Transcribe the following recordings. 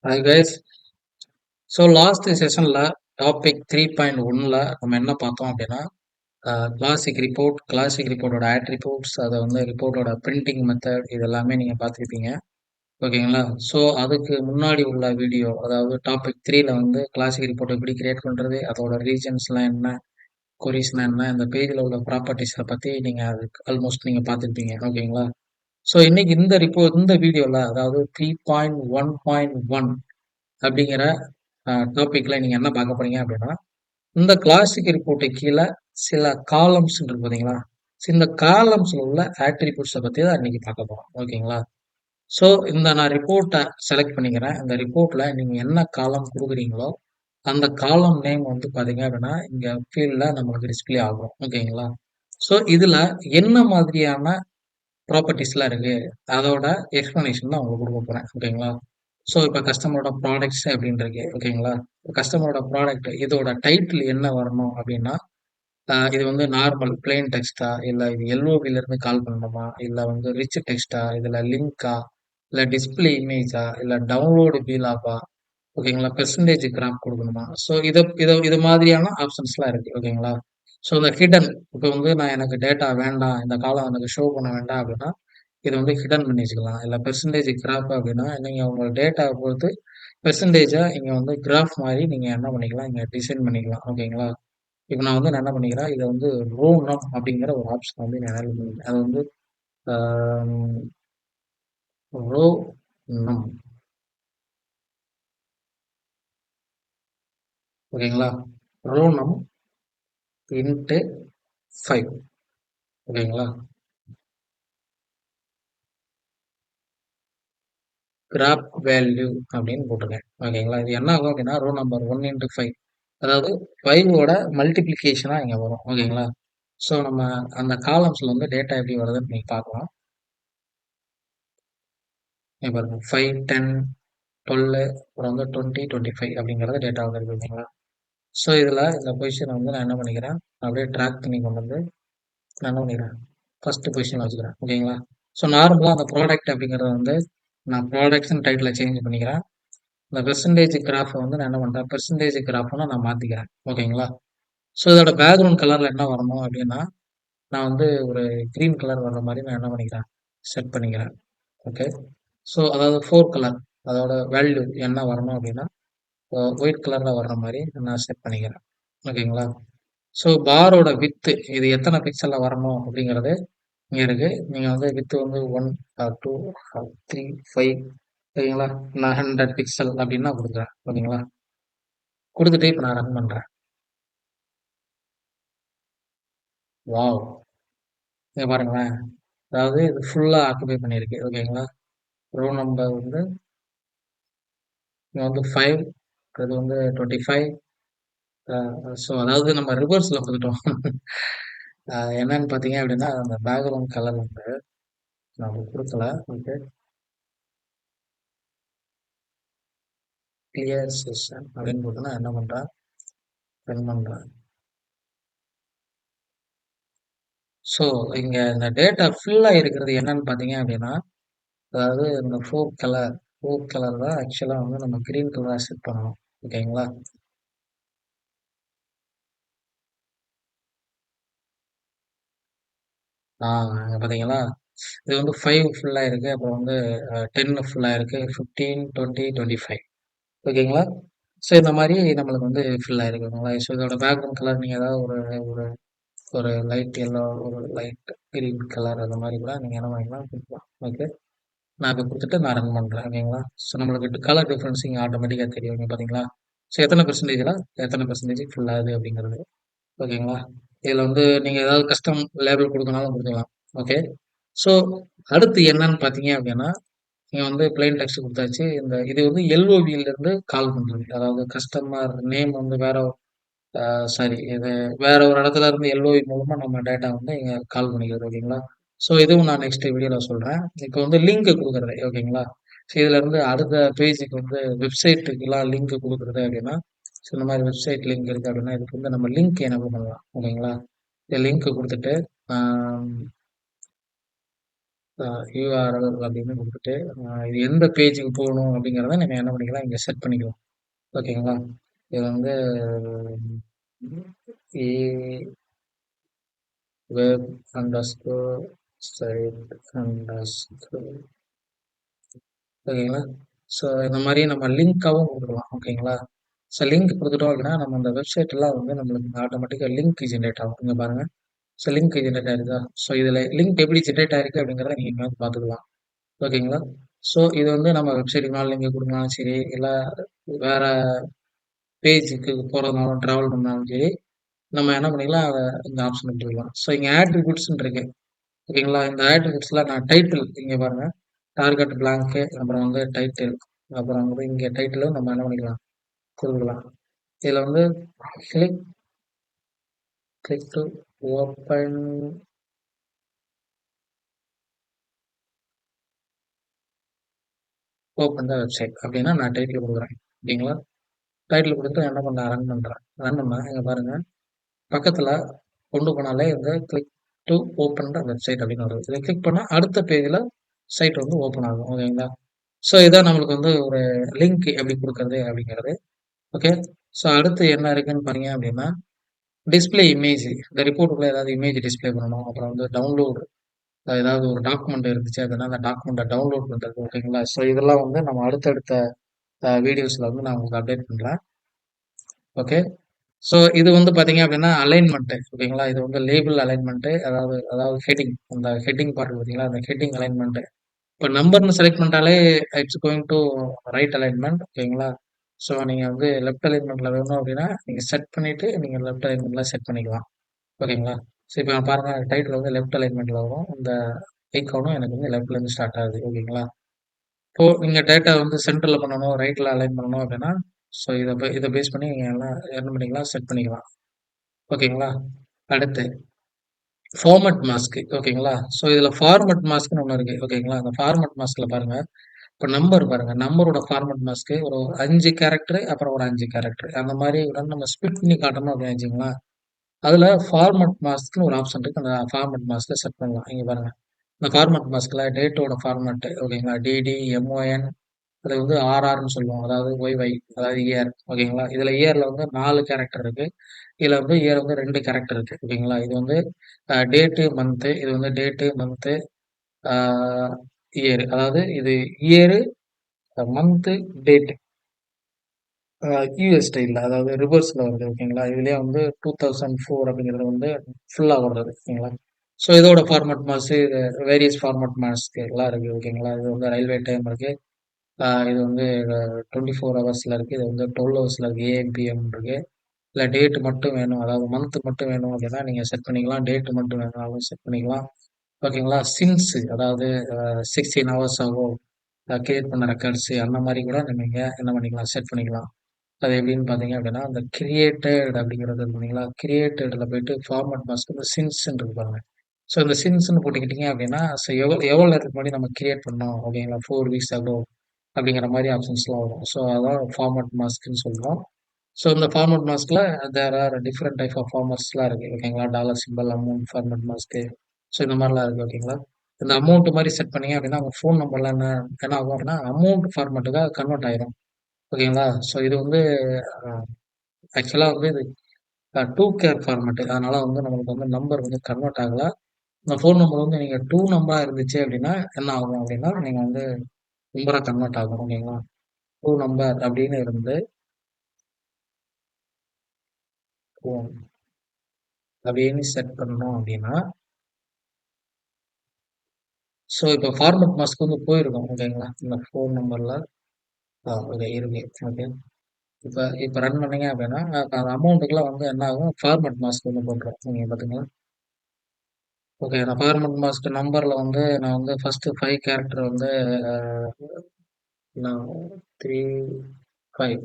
Hi guys. Last செஷன்ல topic 3.1ல நம்ம என்ன பார்த்தோம் அப்படின்னா கிளாசிக் ரிப்போர்ட்டோட ஆட்ரிபியூட்ஸ் அதை வந்து ரிப்போர்ட்டோட பிரிண்டிங் மெத்தட் இது எல்லாமே நீங்கள் பார்த்துருப்பீங்க. ஓகேங்களா? ஸோ அதுக்கு முன்னாடி உள்ள வீடியோ, அதாவது டாபிக் 3ல வந்து கிளாசிக் ரிப்போர்ட் எப்படி கிரியேட் பண்ணுறது, அதோட ரீஜன்ஸ்லாம் என்ன, கொரிஸ்லாம் என்ன, இந்த பேஜில் உள்ள ப்ராப்பர்ட்டிஸை பற்றி நீங்கள் அது ஆல்மோஸ்ட் நீங்கள் பார்த்துருப்பீங்க. ஓகேங்களா? ஸோ இன்னைக்கு இந்த வீடியோவில், அதாவது 3.1.1 அப்படிங்கிற டாபிக்ல நீங்க என்ன பார்க்க போறீங்க அப்படின்னா, இந்த கிளாசிக் ரிப்போர்ட்டு கீழே சில காலம்ஸ் இருக்கு பார்த்தீங்களா? இந்த காலம்ஸ்ல உள்ள ஆட்ரிபியூட்ஸை பத்தி தான் இன்னைக்கு பார்க்க போறோம். ஓகேங்களா? ஸோ இந்த நான் ரிப்போர்ட்டை செலக்ட் பண்ணிக்கிறேன். இந்த ரிப்போர்ட்ல நீங்க என்ன காலம் கொடுக்குறீங்களோ, அந்த காலம் நேம் வந்து பார்த்தீங்க அப்படின்னா, இங்க ஃபீல்ட்ல நம்மளுக்கு டிஸ்ப்ளே ஆகும். ஓகேங்களா? ஸோ இதுல என்ன மாதிரியான ப்ராப்பர்ட்டீஸ்லாம் இருக்கு, அதோட எக்ஸ்ப்ளனேஷன் தான் உங்களுக்கு கொடுக்க போறேன். ஓகேங்களா? ஸோ இப்போ கஸ்டமரோட ப்ராடக்ட்ஸ் அப்படின்னு இருக்கு. ஓகேங்களா? கஸ்டமரோட ப்ராடக்ட் இதோட டைட்டில் என்ன வரணும் அப்படின்னா, இது வந்து நார்மல் பிளெயின் டெக்ஸ்டா, இல்லை இது எல்ஓபில இருந்து கால் பண்ணணுமா, இல்லை வந்து ரிச் டெக்ஸ்டா, இதில் லிங்கா, இல்லை டிஸ்பிளே இமேஜா, இல்லை டவுன்லோடு பீலாப்பா, ஓகேங்களா, பெர்சன்டேஜ் கிராஃப் கொடுக்கணுமா. ஸோ இது மாதிரியான ஆப்ஷன்ஸ்லாம் இருக்கு. ஓகேங்களா? ஸோ இந்த ஹிடன், இப்போ வந்து நான் எனக்கு டேட்டா வேண்டாம், இந்த காலம் எனக்கு ஷோ பண்ண வேண்டாம் அப்படின்னா இது வந்து ஹிடன் பண்ணி வச்சுக்கலாம். இல்லை பெர்சன்டேஜ் கிராஃப் அப்படின்னா நீங்கள் உங்கள் டேட்டாவை பொறுத்து பெர்சன்டேஜை இங்கே வந்து கிராஃப் மாதிரி நீங்கள் என்ன பண்ணிக்கலாம், இங்கே டிசைன் பண்ணிக்கலாம். ஓகேங்களா? இப்போ நான் வந்து என்ன பண்ணிக்கிறேன், இதை வந்து ரோ நம் அப்படிங்கிற ஒரு ஆப்ஷன் வந்து நான் enable பண்ணிக்கிறேன். அது வந்து ரோ நம். ஓகேங்களா? ரோ நம் இன்ட்டு 5. ஓகேங்களா? கிராப் வேல்யூ அப்படின்னு போட்டிருக்கேன். ஓகேங்களா? இது என்ன ஆகும் அப்படின்னா ரோ நம்பர் 1 இன்ட்டு 5, அதாவது 5ஓட மல்டிப்ளிகேஷனாக இங்கே வரும். ஓகேங்களா? ஸோ நம்ம அந்த காலம்ஸில் வந்து டேட்டா எப்படி வருதுன்னு நீங்கள் பார்க்கலாம். இங்க பாருங்க 5, 10, 12, அப்புறம் வந்து 20, 25 அப்படிங்கிறது டேட்டா வருது. ஓகேங்களா? ஸோ இதில் இந்த பொசிஷனை வந்து நான் என்ன பண்ணிக்கிறேன், அப்படியே ட்ராக் பண்ணி கொண்டு வந்து நான் என்ன பண்ணிக்கிறேன், ஃபர்ஸ்ட் பொசிஷன் வச்சுக்கிறேன். ஓகேங்களா? ஸோ நார்மலாக அந்த ப்ராடக்ட் அப்படிங்கிறத வந்து நான் ப்ராடக்ட்ஸ்னு டைட்டில் சேஞ்ச் பண்ணிக்கிறேன். இந்த பெர்சன்டேஜ் கிராஃபை வந்து நான் என்ன பண்ணுறேன், பெர்சன்டேஜ் கிராஃப்னு நான் மாற்றிக்கிறேன். ஓகேங்களா? ஸோ இதோட பேக்ரவுண்ட் கலரில் என்ன வரணும் அப்படின்னா, நான் வந்து ஒரு க்ரீன் கலர் வர்ற மாதிரி நான் என்ன பண்ணிக்கிறேன், செட் பண்ணிக்கிறேன். ஓகே. ஸோ அதாவது 4 கலர், அதோட வேல்யூ என்ன வரணும் அப்படின்னா, ஒயிட் கலரில் வர்ற மாதிரி நான் செட் பண்ணிக்கிறேன். ஓகேங்களா? ஸோ பாரோட வித்து இது எத்தனை பிக்சலில் வரணும் அப்படிங்கிறது இங்கே இருக்கு. நீங்கள் வந்து வித்து வந்து 1 ஆர் 2 ஆர் 3, 5, ஓகேங்களா? நான் 100 பிக்சல் அப்படின்னு நான் கொடுக்குறேன். ஓகேங்களா? கொடுத்துட்டு இப்போ நான் ரன் பண்ணுறேன். வாவ்! இங்க பாருங்களேன். அதாவது இது ஃபுல்லா ஆக்குபை பண்ணியிருக்கு. ஓகேங்களா? ரோ நம்பர் வந்து இங்க வந்து 5, இது வந்து 25. ஸோ அதாவது நம்ம ரிவர்ஸ்ல வந்துட்டோம். என்னன்னு பார்த்தீங்க அப்படின்னா, அந்த பேக்ரவுண்ட் கலர் வந்து நான் உங்களுக்கு குடுக்கல. ஓகே. கிளியர் செஷன் அப்படின்னு போட்டு நான் என்ன பண்றேன், ரன் பண்றேன். ஸோ இங்க இந்த டேட்டா ஃபுல்லா இருக்கிறது என்னன்னு பார்த்தீங்க அப்படின்னா, அதாவது இந்த 4 கலர் தான் ஆக்சுவலா வந்து நம்ம கிரீன் கலரா செட் பண்ணணும். ஓகேங்களா? இங்க பார்த்தீங்களா? இது வந்து 5 ஃபுல்லா இருக்கு. அப்புறம் வந்து 10 ஃபுல்லா இருக்கு. 15, 20, 25. ஓகேங்களா? ஸோ இந்த மாரி நம்மளுக்கு வந்து ஃபில் ஆயிருக்கு. ஓகேங்களா? ஸோ இதோட பேக்ரவுண்ட் கலர் நீங்க ஏதாவது ஒரு ஒரு ஒரு லைட் எல்லோ, ஒரு லைட் கிரீன் கலர் அந்த மாரி கூட நீங்க என்ன பண்ணிக்கலாம் குடுக்கலாம். ஓகே. நான் இப்ப குடுத்துட்டு நான் ரன் பண்றேன். ஓகேங்களா? ஸோ நம்மளுக்கு கலர் டிஃபரன்ஸ் இங்க ஆட்டோமேட்டிக்கா தெரியும். இங்க பார்த்தீங்களா? ஸோ எத்தன பெர்சன்டேஜ் ஃபில் ஆகுது அப்படிங்கிறது. ஓகேங்களா? இதுல வந்து நீங்க ஏதாவது கஸ்டம் லேபிள் குடுக்கனாலும் குடுக்கலாம். ஓகே. ஸோ அடுத்து என்னன்னு பார்த்தீங்க அப்படின்னா, நீங்க வந்து பிளெயின் டெக்ஸ்ட் குடுத்தாச்சு. இது வந்து எல்ஓவில இருந்து கால் பண்றது. அதாவது கஸ்டமர் நேம் வந்து வேற சாரி இது வேற ஒரு இடத்துல இருந்து எல்ஓவி மூலமா நம்ம டேட்டா வந்து இங்க கால் பண்ணிக்கிறது. ஓகேங்களா? ஸோ இதுவும் நான் நெக்ஸ்ட் வீடியோல சொல்றேன். இப்போ வந்து லிங்க் குடுக்குறது. ஓகேங்களா? ஸோ இதுல இருந்து அடுத்த பேஜுக்கு வந்து வெப்சைட்டுக்குலாம் லிங்க் குடுக்குறது அப்படின்னா, ஸோ இந்த மாரி வெப்சைட் லிங்க் இருக்கு அப்படின்னா, இதுக்கு வந்து நம்ம லிங்க் எனேபிள் பண்ணலாம். ஓகேங்களா? லிங்க் குடுத்துட்டு, ஆ யூஆர்எல் அப்படின்னு குடுத்துட்டு, இது எந்த பேஜுக்கு போகணும் அப்படிங்கிறத நீங்க என்ன பண்ணிக்கலாம், இங்க செட் பண்ணிக்கலாம். ஓகேங்களா? இது வந்து ஏ வெப் அண்டர்ஸ்கோர் சைட் அண்டர்ஸ்கோர் ஓகேங்களா? ஸோ இந்த மாரி நம்ம லிங்க்காவும் குடுக்கலாம். ஓகேங்களா? ஸோ லிங்க் குடுத்துட்டோம் அப்படின்னா, நம்ம அந்த வெப்சைட் எல்லாம் வந்து நம்மளுக்கு ஆட்டோமேட்டிக்கா லிங்க் ஜெனரேட் ஆகும். இங்க பாருங்க. ஸோ லிங்க் ஜெனரேட் ஆயிருக்கா? ஸோ இதுல லிங்க் எப்படி ஜெனரேட் ஆயிருக்கு அப்படிங்கிறத நீங்க இங்க வந்து பார்த்துக்கலாம். ஓகேங்களா? ஸோ இது வந்து நம்ம வெப்சைட்டுக்கு மேல லிங்க் குடுக்கனாலும் சரி, இல்ல வேற பேஜுக்கு போறதுனாலும், டிராவல் பண்ணாலும் சரி, நம்ம என்ன பண்ணிக்கலாம், அத இந்த ஆப்ஷன் குடுத்துக்கலாம். ஸோ இங்க ஆட்ரிபியூட்ஸ்ன்னு இருக்கு. ஓகேங்களா? இந்த ஆட்ரிபியூட்ஸ்ல நான் டைட்டில் இங்க பாருங்க. டார்கெட் பிளாங்க் அப்புறம் வந்து டைட்டில். அப்புறம் வந்து இங்க டைட்டிலும் நம்ம என்ன பண்ணிக்கலாம், குடுக்கலாம். இதுல வந்து click click to open open the website அப்படின்னா நான் டைட்டில் குடுக்குறேன். ஓகேங்களா? டைட்டில் குடுத்துட்டு என்ன பண்றேன், ரன் பண்றேன். ரன் பண்ணா இங்க பாருங்க. பக்கத்துல கொண்டு போனாலே இந்த click to open the website அப்படின்னு வருது. இத கிளிக் பண்ணா அடுத்த பேஜ்ல சைட் வந்து ஓப்பன் ஆகும். ஓகேங்களா? ஸோ இதான் நம்மளுக்கு வந்து ஒரு லிங்க் எப்படி குடுக்கறது அப்படிங்கிறது. ஓகே. ஸோ அடுத்து என்ன இருக்குன்னு பார்த்தீங்க அப்படின்னா, டிஸ்ப்ளே இமேஜ். இந்த ரிப்போர்ட்டுக்குள்ள ஏதாவது இமேஜ் டிஸ்ப்ளே பண்ணணும். அப்புறம் வந்து டவுன்லோட் ஏதாவது ஒரு டாக்குமெண்ட் இருந்துச்சு அப்படின்னா, அந்த டாக்குமெண்ட்ட டவுன்லோட் பண்றது. ஓகேங்களா? ஸோ இதெல்லாம் வந்து நம்ம அடுத்தடுத்த வீடியோஸ்ல வந்து நான் உங்களுக்கு அப்டேட் பண்றேன். ஓகே. ஸோ இது வந்து பார்த்தீங்க அப்படின்னா, அலைன்மென்ட் ஓகேங்களா? இது வந்து லேபிள் அலைன்மென்ட் அதாவது அதாவது ஹெட்டிங் அந்த ஹெட்டிங் பார்ட் இருக்கு பார்த்தீங்களா? அந்த ஹெட்டிங் அலைன்மென்ட். இப்ப நம்பர்ன்னு செலக்ட் பண்ணிட்டாலே it's going to right alignment ஓகேங்களா? ஸோ நீங்க வந்து லெஃப்ட் அலைன்மென்ட்ல வேணும் அப்படின்னா, நீங்க செட் பண்ணிட்டு நீங்க லெஃப்ட் அலைன்மென்ட்ல செட் பண்ணிக்கலாம். ஓகேங்களா? ஸோ இப்ப பாருங்க டைட்டில் வந்து லெஃப்ட் அலைன்மென்ட்ல வரும். இந்த ஐகானும் எனக்கு வந்து லெஃப்ட்ல இருந்து ஸ்டார்ட் ஆகுது. ஓகேங்களா? இப்போ நீங்க டேட்டா வந்து சென்டர்ல பண்ணணும், ரைட்ல அலைன் பண்ணணும் அப்படின்னா, ஸோ இத பேஸ் பண்ணி நீங்க எல்லாம் என்ன பண்ணிக்கலாம், செட் பண்ணிக்கலாம். ஓகேங்களா? அடுத்து ஃபார்மட் மாஸ்க் ஓகேங்களா? ஸோ இதுல ஃபார்மட் மாஸ்க்ன்னு ஒண்ணு இருக்கு. ஓகேங்களா? அந்த ஃபார்மட் மாஸ்க்ல பாருங்க. இப்ப நம்பர் பாருங்க. நம்பரோட ஃபார்மட் மாஸ்க் ஒரு 5 கேரக்டர் அப்புறம் ஒரு 5 கேரக்டர். அந்த மாரி வந்து நம்ம ஸ்பிளிட் பண்ணி காட்டணும் அப்படின்னு வச்சுக்கங்களேன். அதுல ஃபார்மட் மாஸ்க்ன்னு ஒரு ஆப்ஷன் இருக்கு. அந்த ஃபார்மட் மாஸ்க்ல செட் பண்ணலாம். இங்க பாருங்க. இந்த ஃபார்மட் மாஸ்க்ல டேட்டோட ஃபார்மட் ஓகேங்களா? டிடி, எம்ஓஎன் அது வந்து ஆர்ஆர்ன்னு சொல்லுவோம். அதாவது ஒய்ஒய் அதாவது இயர் ஓகேங்களா? இதுல இயர்ல வந்து 4 கேரக்டர் இருக்கு. இதுல வந்து இயர் வந்து 2 கேரக்டர் இருக்கு. ஓகேங்களா? இது வந்து டேட்டு, மந்த்து இது வந்து டேட்டு, மந்த்து, ஆ இயர். அதாவது இது இயரு, மந்த்து, டேட். யுஎஸ் ஸ்டைல்ல அதாவது ரிவர்ஸ்ல வருது. ஓகேங்களா? இதுலயே வந்து 2004 அப்படிங்கிறது வந்து ஃபுல்லா வர்றது. ஓகேங்களா? ஸோ இதோட ஃபார்மட் மாஸ் இது வேரியஸ் ஃபார்மட் மாஸ்க் எல்லாம் இருக்கு. ஓகேங்களா? இது வந்து ரயில்வே டைம் இருக்கு. இது வந்து 24 ஹவர்ஸ்ல இருக்கு. இது வந்து 12 ஹவர்ஸ்ல இருக்கு. ஏஎம், பிஎம் இருக்கு. இல்ல டேட் மட்டும் வேணும். அதாவது மந்த் மட்டும் வேணும் அப்படின்னா நீங்க செட் பண்ணிக்கலாம். டேட் மட்டும் வேணும்னாலும் செட் பண்ணிக்கலாம். ஓகேங்களா? சின்ஸ் அதாவது 16 ஹவர்ஸ் ஆகும். கிரியேட் பண்ண ரெக்கார்ட்ஸ் அந்த மாரி கூட நீங்க என்ன பண்ணிக்கலாம், செட் பண்ணிக்கலாம். அது எப்படின்னு பார்த்தீங்க அப்படின்னா, அந்த கிரியேட்டட் அப்படிங்கிறது இருக்கு இல்லைங்களா? கிரியேட்டட்ல போயிட்டு ஃபார்மட் மாஸ்க் இந்த சின்ஸ்ன்னு இருக்கு பாருங்க. ஸோ இந்த சின்ஸ்ன்னு போட்டுக்கிட்டீங்க அப்படின்னா, ஸோ எவ்வளோ நேரத்துக்கு முன்னாடி நம்ம கிரியேட் பண்ணோம் ஓகேங்களா? 4 வீக்ஸ் அகோ அப்படிங்கிற மாரி ஆப்ஷன்ஸ்லாம் வரும். ஸோ அதான் ஃபார்மட் மாஸ்க்ன்னு சொல்றோம். ஸோ இந்த ஃபார்மட் மாஸ்க்ல there are different type of ஃபார்மட்ஸ்லாம் இருக்கு. ஓகேங்களா? Dollar symbol, amount format mask. So இந்த மாரிலாம் இருக்கு. ஓகேங்களா? இந்த அமௌண்ட் மாரி செட் பண்ணீங்க அப்படின்னா, உங்க ஃபோன் நம்பர்லாம் என்ன ஆகும் அப்படின்னா, அமௌண்ட் ஃபார்மட்டுக்கா கன்வெர்ட் ஆயிரும். ஓகேங்களா? ஸோ இது வந்து அ ஆக்சுவலா வந்து இது 2 கேர் ஃபார்மட். அதனால வந்து நம்மளுக்கு வந்து நம்பர் வந்து கன்வெர்ட் ஆகல. இந்த ஃபோன் நம்பர் வந்து நீங்க 2 நம்பரா இருந்துச்சு அப்படின்னா, என்ன ஆகும் அப்படின்னா, நீங்க வந்து நம்பரா கன்வெர்ட் ஆகும். ஓகேங்களா? 2 நம்பர் அப்படின்னு இருந்து ஃபோன் அப்படின்னு செட் பண்ணோம் அப்படின்னா, ஸோ இப்போ ஃபார்மட் மாஸ்க் வந்து போயிருக்கும். ஓகேங்களா? இந்த ஃபோன் நம்பர்ல ஓகே இருக்கு. ஓகே. இப்ப இப்ப ரன் பண்ணீங்க அப்படின்னா, அந்த அமௌண்ட்டுக்குலாம் வந்து என்ன ஆகும், ஃபார்மட் மாஸ்க் வந்து போட்டுரும். நீங்க பார்த்தீங்களா? ஓகே. அந்த ஃபார்மட் மாஸ்க் நம்பர்ல வந்து நான் வந்து ஃபர்ஸ்ட் 5 கேரக்டர் வந்து அ நான் 3, 5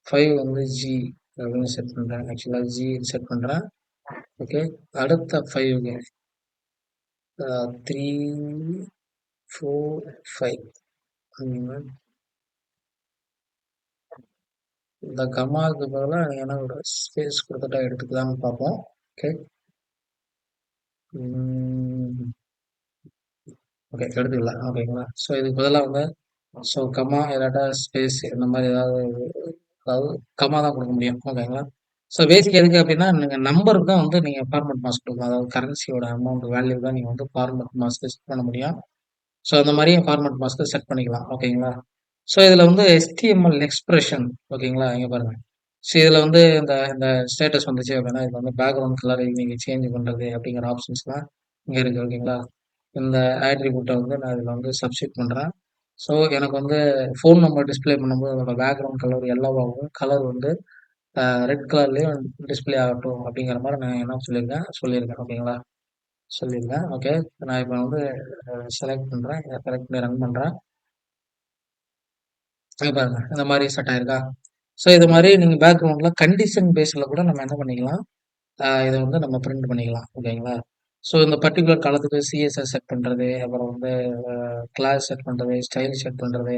5 வந்து ஜி அப்படின்னு செட் பண்றேன். ஆக்சுவலா ஜி செட் பண்றேன். ஓகே. அடுத்த 5 3, 4, 5 இந்த கமாக்கு பதிலா ஏன்னா ஒரு ஸ்பேஸ் குடுத்துட்டா எடுத்துக்கலாம்னு பார்ப்போம். ஓகே. ம். ஓகே எடுத்துக்கலாம். ஓகேங்களா? ஸோ இதுக்கு பதிலா வந்து ஸோ கமா இல்லாட்டா ஸ்பேஸ் இந்த மாரி அதாவது கமா தான் குடுக்க முடியும். ஓகேங்களா? ஸோ பேசிக் எதுக்கு அப்டின்னா, நீங்க நம்பருக்கு தான் வந்து நீங்க ஃபார்மேட் மாஸ்க் குடுக்கணும். அதாவது கரன்சியோட அமௌண்ட் வேல்யூ தான் நீங்க வந்து ஃபார்மேட் மாஸ்க்கு செட் பண்ண முடியும். ஸோ அந்த மாரியும் ஃபார்மேட் மாஸ்க்கு செட் பண்ணிக்கலாம். ஓகேங்களா? ஸோ இதுல வந்து HTML எக்ஸ்பிரஷன் ஓகேங்களா? இங்க பாருங்க. ஸோ இதுல வந்து இந்த இந்த ஸ்டேட்டஸ் வந்துச்சு அப்டின்னா, இதுல வந்து பேக்கிரவுண்ட் கலர் நீங்க சேஞ்ச் பண்றது அப்டிங்கிற ஆப்ஷன்ஸ்லாம் இங்க இருக்கு. ஓகேங்களா? இந்த ஆட்ரிபியூட்ட வந்து நான் இதுல வந்து சப்ஸ்டிட்யூட் பண்றேன். ஸோ எனக்கு வந்து ஃபோன் நம்பர் டிஸ்ப்ளே பண்ணும்போது அதோட பேக்கிரவுண்ட் கலர் எல்லோவாகவும், கலர் வந்து ரெட் கலர்லயும் டிஸ்ப்ளே ஆகட்டும் அப்படிங்கிற மாரி நான் என்ன சொல்லியிருக்கேன். ஓகேங்களா? சொல்லியிருக்கேன். ஓகே. நான் இப்ப வந்து செலக்ட் பண்றேன். செலக்ட் பண்ணி ரன் பண்றேன். இங்க பாருங்க. இந்த மாரி செட் ஆயிருக்கா? ஸோ இது மாரி நீங்க பேக்கிரவுண்ட்ல கண்டிஷன் பேஸ்ல கூட நம்ம என்ன பண்ணிக்கலாம், இத வந்து நம்ம பிரிண்ட் பண்ணிக்கலாம். ஓகேங்களா? ஸோ இந்த பர்ட்டிகுலர் காலத்துக்கு சிஎஸ்எஸ் செட் பண்றது, அப்புறம் வந்து கிளாஸ் செட் பண்றது, ஸ்டைல் செட் பண்றது,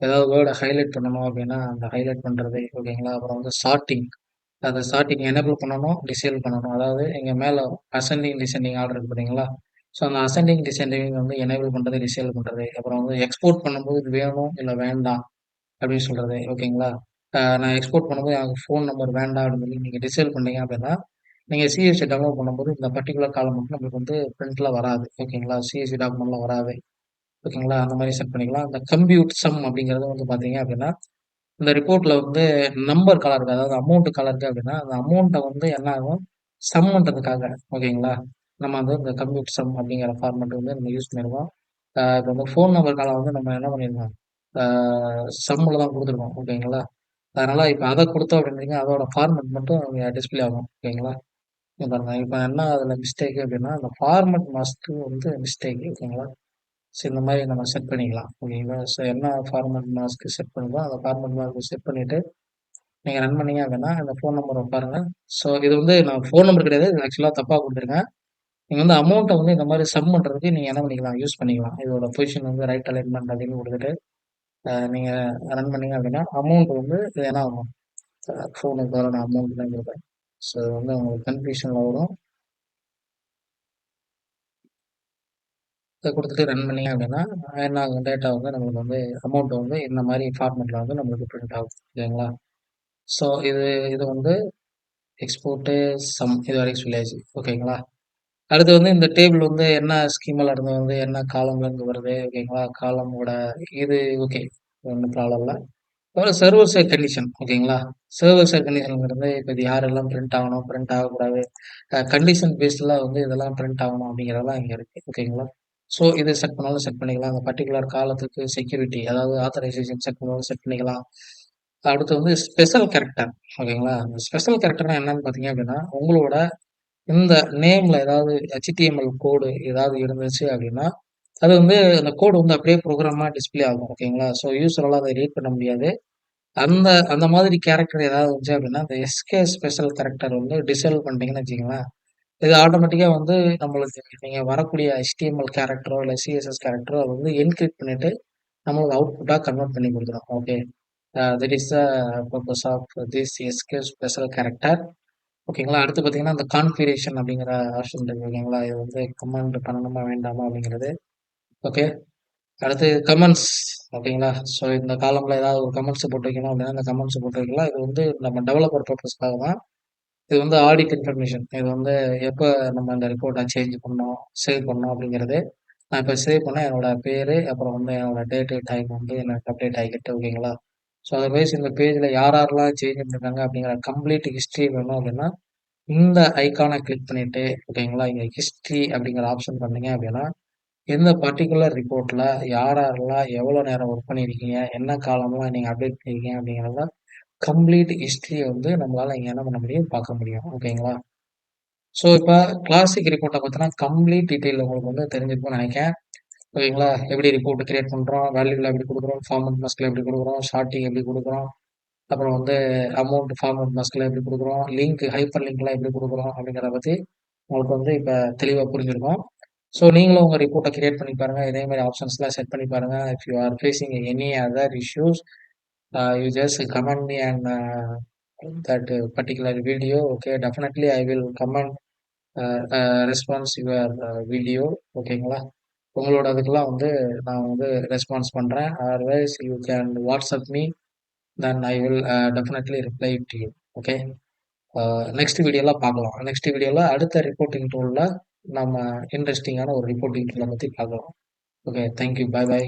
ஏதாவது வேர்ட ஹைலைட் பண்ணணும் அப்படின்னா, அந்த ஹைலைட் பண்றது. ஓகேங்களா? அப்புறம் வந்து சார்ட்டிங். அந்த சார்ட்டிங் எனேபிள் பண்ணணும், டிசேபிள் பண்ணணும். அதாவது இங்க மேல அசெண்டிங், டிசெண்டிங் ஆர்டர் இருக்கு பார்த்தீங்களா? ஸோ அந்த அசெண்டிங், டிசெண்டிங் வந்து எனேபிள் பண்றது, டிசேபிள் பண்றது. அப்புறம் வந்து எக்ஸ்போர்ட் பண்ணும்போது இது வேணும், இல்ல வேண்டாம் அப்படின்னு சொல்றது. ஓகேங்களா? நான் எக்ஸ்போர்ட் பண்ணும்போது எனக்கு ஃபோன் நம்பர் வேண்டாம் அப்படின்னு சொல்லி நீங்க டிசேபிள் பண்ணீங்க அப்படின்னா, நீங்க சிஎஸ்வி டவுன்லோட் பண்ணும்போது இந்த பர்ட்டிகுலர் காலம் மட்டும் நம்மளுக்கு வந்து பிரிண்ட்ல வராது. ஓகேங்களா? சிஎஸ்வி டாக்குமெண்ட்ல வராது. ஓகேங்களா? அந்த மாரி செட் பண்ணிக்கலாம். இந்த கம்ப்யூட் சம் அப்படிங்கிறது வந்து பார்த்தீங்க அப்படின்னா, இந்த ரிப்போர்ட்ல வந்து நம்பர் கலர் இருக்கு. அதாவது அமௌண்ட் கலர் இருக்கு அப்படின்னா, அந்த அமௌண்ட்ட வந்து என்ன ஆகும்? சம் பண்றதுக்காக ஓகேங்களா? நம்ம வந்து இந்த கம்ப்யூட் சம் அப்படிங்கிற ஃபார்மேட் வந்து நம்ம யூஸ் பண்ணிருக்கோம். இப்ப வந்து ஃபோன் நம்பர் காலம் வந்து நம்ம என்ன பண்ணிருக்கோம்? ஆ சம்முல தான் குடுத்துருக்கோம். ஓகேங்களா? அதனால இப்ப அத குடுத்தோம் அப்படின்னீங்க, அதோட ஃபார்மேட் மட்டும் அங்க டிஸ்ப்ளே ஆகும். ஓகேங்களா? இங்க பாருங்க. இப்ப என்ன அதுல மிஸ்டேக் அப்படின்னா, அந்த ஃபார்மேட் மாஸ்க் வந்து மிஸ்டேக். ஓகேங்களா? ஸோ இந்த மாரி நம்ம செட் பண்ணிக்கலாம். ஓகேங்களா? ஸோ என்ன ஃபார்மேட் மாஸ்க் செட் பண்ணுமோ, அந்த ஃபார்மேட் மாஸ்க் செட் பண்ணிட்டு, நீங்க ரன் பண்ணீங்க அப்படின்னா, அந்த ஃபோன் நம்பர பாருங்க. ஸோ இது வந்து நான் ஃபோன் நம்பர் கிடையாது. இது ஆக்சுவலா தப்பா குடுத்துருக்கேன். நீங்க வந்து அமௌண்ட்ட வந்து இந்த மாரி சம் பண்றதுக்கு நீங்க என்ன பண்ணிக்கலாம், யூஸ் பண்ணிக்கலாம். இதோட பொசிஷன் வந்து ரைட் அலைன்மென்ட் அப்படின்னு குடுத்துட்டு, நீங்க ரன் பண்ணீங்க அப்படின்னா, அமௌண்ட் வந்து இது என்ன ஆகும்? ஃபோனுக்கு பதிலா நான் அமௌண்ட் தான் குடுப்பேன். ஸோ இது வந்து உங்களுக்கு கன்ஃப்யூஷன்ல வரும். இத குடுத்துட்டு ரன் பண்ணீங்க அப்படின்னா, என்ன ஆகும்? டேட்டா வந்து நம்மளுக்கு வந்து அமௌண்ட் வந்து இந்த மாரி ஃபார்மேட்ல வந்து நம்மளுக்கு பிரிண்ட் ஆகும். ஓகேங்களா? ஸோ இது இது வந்து எக்ஸ்போர்ட்டு சம் இதுவரைக்கும் சொல்லியாச்சு. ஓகேங்களா? அடுத்து வந்து இந்த டேபிள் வந்து என்ன ஸ்கீமால இருந்து வருது, என்ன காலம்ல இருந்து வருது. ஓகேங்களா? காலமோட இது ஓகே. ஒண்ணும் ப்ராப்ளம் இல்ல. அப்புறம் சர்வர் சைட் கண்டிஷன் ஓகேங்களா? சர்வர் சைட் கண்டிஷன்ங்கிறது இப்ப இது யாரெல்லாம் பிரிண்ட் ஆகணும், பிரிண்ட் ஆகக்கூடாது. கண்டிஷன் பேஸ்ட்ல வந்து இதெல்லாம் பிரிண்ட் ஆகணும் அப்படிங்கிறதெல்லாம் இங்க இருக்கு. ஓகேங்களா? ஸோ இது செட் பண்ணாலும் செட் பண்ணிக்கலாம். அந்த பர்ட்டிகுலர் காலத்துக்கு செக்யூரிட்டி அதாவது ஆத்தரைசேஷன் செட் பண்ணாலும் செட் பண்ணிக்கலாம். அடுத்து வந்து ஸ்பெஷல் கேரக்டர் ஓகேங்களா? இந்த ஸ்பெஷல் கேரக்டர்னா என்னன்னு பார்த்தீங்க அப்படின்னா, உங்களோட இந்த நேம்ல ஏதாவது HTML கோடு ஏதாவது இருந்துச்சு அப்படின்னா, அது வந்து அந்த கோடு வந்து அப்படியே ப்ரோகிராமா டிஸ்ப்ளே ஆகும். ஓகேங்களா? ஸோ யூசரால அத ரீட் பண்ண முடியாது. அந்த அந்த மாதிரி கேரக்டர் ஏதாவது வந்துச்சு அப்படின்னா, அந்த எஸ்கே ஸ்பெஷல் கேரக்டர் வந்து டிசேபிள் பண்ணிட்டீங்கன்னு வச்சுக்கங்களேன், இது ஆட்டோமேட்டிக்கா வந்து நம்மளுக்கு நீங்க வரக்கூடிய HTML கேரக்டரோ, இல்ல CSS கேரக்டரோ அது வந்து என்கிரிப்ட் பண்ணிட்டு, நம்மளுக்கு அவுட்புட்டா கன்வெர்ட் பண்ணி குடுத்துரும். Okay. That is the purpose of this escape special character. ஓகேங்களா. அடுத்து பார்த்தீங்கன்னா, அந்த கான்ஃபிகரேஷன் அப்படிங்கிற ஆப்ஷன் இருக்கு ஓகேங்களா. இது வந்து கமெண்ட் பண்ணணுமா வேண்டாமா அப்படிங்கிறது. ஓகே. அடுத்து கமெண்ட்ஸ் ஓகேங்களா. ஸோ இந்த காலம்ல ஏதாவது ஒரு கமெண்ட்ஸ் போட்டு வைக்கணும் அப்படின்னா, அந்த கமெண்ட்ஸ் போட்டு வைக்கலாம். இது வந்து நம்ம டெவலப்பர் பர்ப்பஸ்க்காக தான். இது வந்து ஆடிட் இன்ஃபர்மேஷன். இது வந்து எப்ப நம்ம இந்த ரிப்போர்ட்ட சேஞ்ச் பண்ணோம், சேவ் பண்ணோம் அப்படிங்கிறது. நான் இப்ப சேவ் பண்ண என்னோட பேரு, அப்புறம் வந்து என்னோட டேட்டு, டைம் வந்து எனக்கு அப்டேட் ஆகிக்கிட்டு ஓகேங்களா. ஸோ அதர்வைஸ் இந்த பேஜ்ல யார் யாரெல்லாம் சேஞ்ச் பண்ணியிருக்காங்க அப்படிங்கிற கம்ப்ளீட் ஹிஸ்டரி வேணும் அப்படின்னா, இந்த ஐகான கிளிக் பண்ணிட்டு ஓகேங்களா, இங்க ஹிஸ்டரி அப்படிங்கிற ஆப்ஷன் பண்ணீங்க அப்படின்னா, எந்த பர்ட்டிகுலர் ரிப்போர்ட்ல யார் யாரெல்லாம் எவ்வளோ நேரம் ஒர்க் பண்ணியிருக்கீங்க, என்ன காலம்லாம் நீங்க அப்டேட் பண்ணியிருக்கீங்க அப்படிங்கிறத கம்ப்ளீட் ஹிஸ்டரிய வந்து நம்மளால இங்க என்ன பண்ண முடியும்? பார்க்க முடியும். ஓகேங்களா? ஸோ இப்ப கிளாசிக் ரிப்போர்ட்ட பத்தின கம்ப்ளீட் டீட்டெயில் உங்களுக்கு வந்து தெரிஞ்சிருக்கும்னு நெனைக்கிறேன். ஓகேங்களா? எப்படி ரிப்போர்ட் கிரியேட் பண்றோம், வேல்யூல எப்படி குடுக்குறோம், ஃபார்மட் மாஸ்க்ல எப்படி குடுக்குறோம், ஷார்ட்டிங் எப்படி குடுக்குறோம், அப்புறம் வந்து அமௌண்ட் ஃபார்மட் மாஸ்க்ல எப்படி குடுக்குறோம், லிங்க் ஹைப்பர் லிங்க்லாம் எப்படி குடுக்குறோம் அப்படிங்கிறத பத்தி உங்களுக்கு வந்து இப்ப தெளிவா புரிஞ்சிருக்கும். ஸோ நீங்களும் உங்க ரிப்போர்ட்ட கிரியேட் பண்ணி பாருங்க. இதே மாரி ஆப்ஷன்ஸ்லாம் செட் பண்ணி பாருங்க. If you are facing any other issues, you just comment me and that particular video. Okay, definitely I will comment response your video. ஓகேங்களா? உங்களோட அதுக்கெல்லாம் வந்து நான் வந்து ரெஸ்பான்ஸ் பண்றேன். Otherwise you can WhatsApp me, then I will definitely reply to you. Okay. Next வீடியோல பார்க்கலாம். Next வீடியோல அடுத்த ரிப்போர்ட்டிங் டூல்ல நம்ம இன்ட்ரெஸ்டிங்கான ஒரு ரிப்போர்ட்டிங் டூல பத்தி பார்க்கலாம். Okay. Thank you. Bye by.